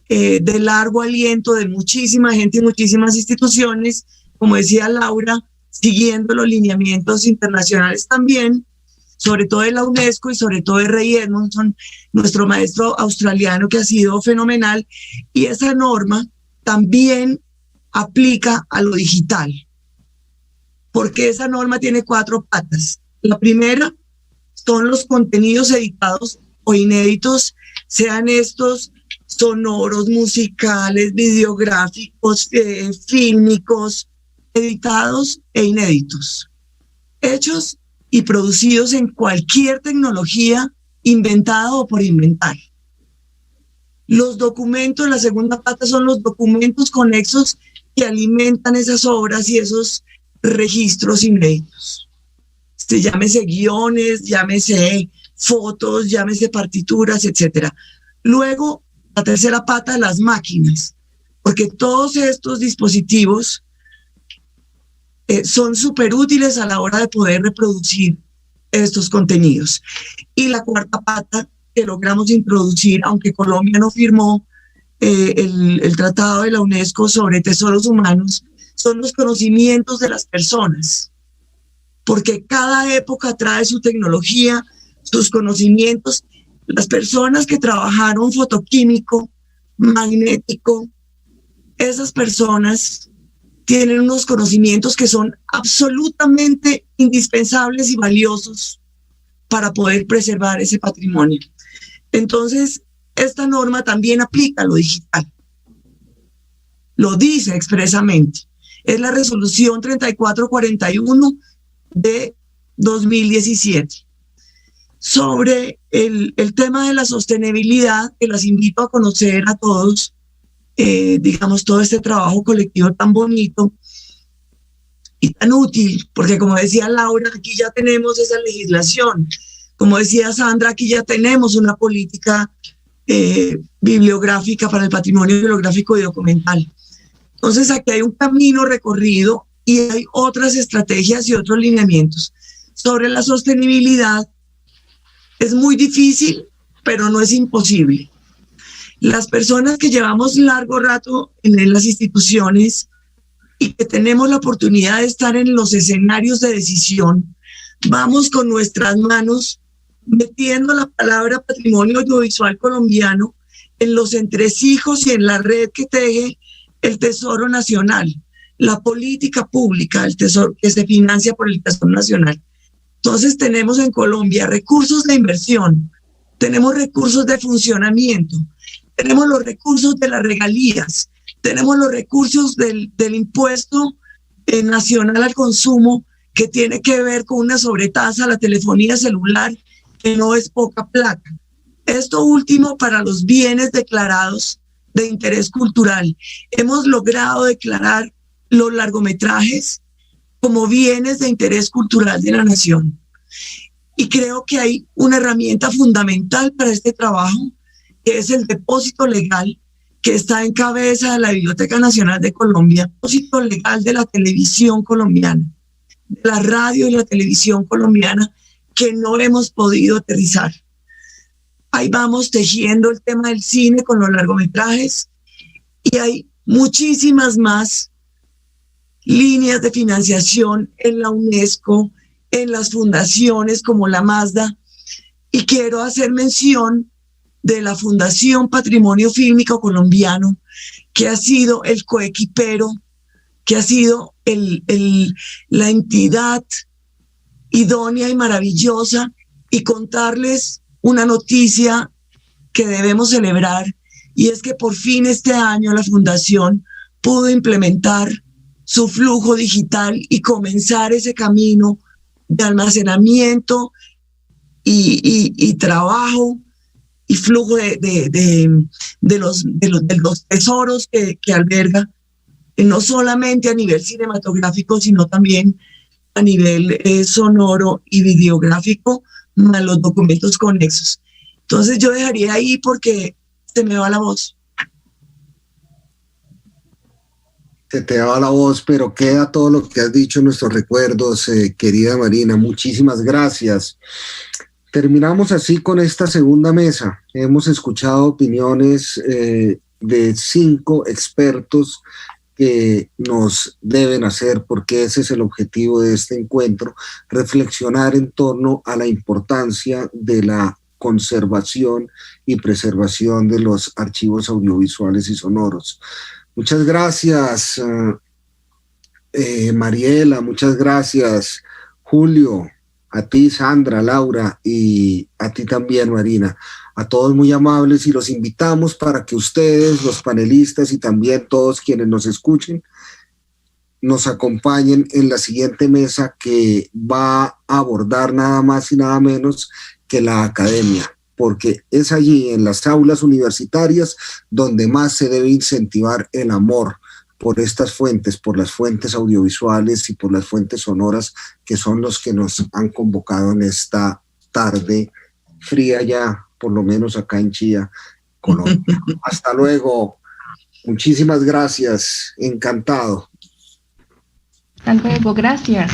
de largo aliento de muchísima gente y muchísimas instituciones, como decía Laura, siguiendo los lineamientos internacionales también, sobre todo de la UNESCO y sobre todo de Ray Edmondson, nuestro maestro australiano que ha sido fenomenal, y esa norma también aplica a lo digital, porque esa norma tiene 4 patas. La primera son los contenidos editados o inéditos, sean estos sonoros, musicales, videográficos, fílmicos, editados e inéditos, hechos y producidos en cualquier tecnología inventada o por inventar. Los documentos, la segunda pata, son los documentos conexos que alimentan esas obras y esos registros inéditos. Llámese guiones, llámese fotos, llámese partituras, etc. Luego, la tercera pata, las máquinas, porque todos estos dispositivos son súper útiles a la hora de poder reproducir estos contenidos. Y la cuarta pata que logramos introducir, aunque Colombia no firmó el Tratado de la UNESCO sobre Tesoros Humanos, son los conocimientos de las personas, porque cada época trae su tecnología, sus conocimientos. Las personas que trabajaron fotoquímico, magnético, esas personas tienen unos conocimientos que son absolutamente indispensables y valiosos para poder preservar ese patrimonio. Entonces, esta norma también aplica a lo digital. Lo dice expresamente. Es la resolución 3441 de 2017. Sobre el tema de la sostenibilidad, que las invito a conocer a todos, digamos, todo este trabajo colectivo tan bonito y tan útil, porque como decía Laura, aquí ya tenemos esa legislación. Como decía Sandra, aquí ya tenemos una política bibliográfica para el patrimonio bibliográfico y documental. Entonces aquí hay un camino recorrido y hay otras estrategias y otros lineamientos. Sobre la sostenibilidad, es muy difícil, pero no es imposible. Las personas que llevamos largo rato en las instituciones y que tenemos la oportunidad de estar en los escenarios de decisión, vamos con nuestras manos metiendo la palabra patrimonio audiovisual colombiano en los entresijos y en la red que teje el Tesoro Nacional, la política pública, el tesoro que se financia por el Tesoro Nacional. Entonces tenemos en Colombia recursos de inversión, tenemos recursos de funcionamiento, tenemos los recursos de las regalías, tenemos los recursos del impuesto nacional al consumo, que tiene que ver con una sobretasa a la telefonía celular, que no es poca plata. Esto último para los bienes declarados de interés cultural. Hemos logrado declarar los largometrajes como bienes de interés cultural de la nación. Y creo que hay una herramienta fundamental para este trabajo, que es el depósito legal, que está en cabeza de la Biblioteca Nacional de Colombia, depósito legal de la televisión colombiana, de la radio y la televisión colombiana, que no hemos podido aterrizar. Ahí vamos tejiendo el tema del cine con los largometrajes y hay muchísimas más líneas de financiación en la UNESCO, en las fundaciones como la Mazda, y quiero hacer mención de la Fundación Patrimonio Fílmico Colombiano, que ha sido el coequipero, que ha sido la entidad idónea y maravillosa, y contarles una noticia que debemos celebrar, y es que por fin este año la Fundación pudo implementar su flujo digital y comenzar ese camino de almacenamiento y trabajo y flujo de los tesoros que alberga, no solamente a nivel cinematográfico, sino también a nivel sonoro y videográfico, más los documentos conexos. Entonces yo dejaría ahí porque se me va la voz. Se te va la voz, pero queda todo lo que has dicho en nuestros recuerdos, querida Marina. Muchísimas gracias. Terminamos así con esta segunda mesa. Hemos escuchado opiniones de 5 expertos que nos deben hacer, porque ese es el objetivo de este encuentro, reflexionar en torno a la importancia de la conservación y preservación de los archivos audiovisuales y sonoros. Muchas gracias, Mariela, muchas gracias, Julio, a ti, Sandra, Laura, y a ti también, Marina. A todos muy amables, y los invitamos para que ustedes, los panelistas y también todos quienes nos escuchen, nos acompañen en la siguiente mesa, que va a abordar nada más y nada menos que la academia, porque es allí, en las aulas universitarias, donde más se debe incentivar el amor por estas fuentes, por las fuentes audiovisuales y por las fuentes sonoras, que son los que nos han convocado en esta tarde fría ya, por lo menos acá en Chía, Colombia. Hasta luego. Muchísimas gracias. Encantado. Hasta luego. Gracias.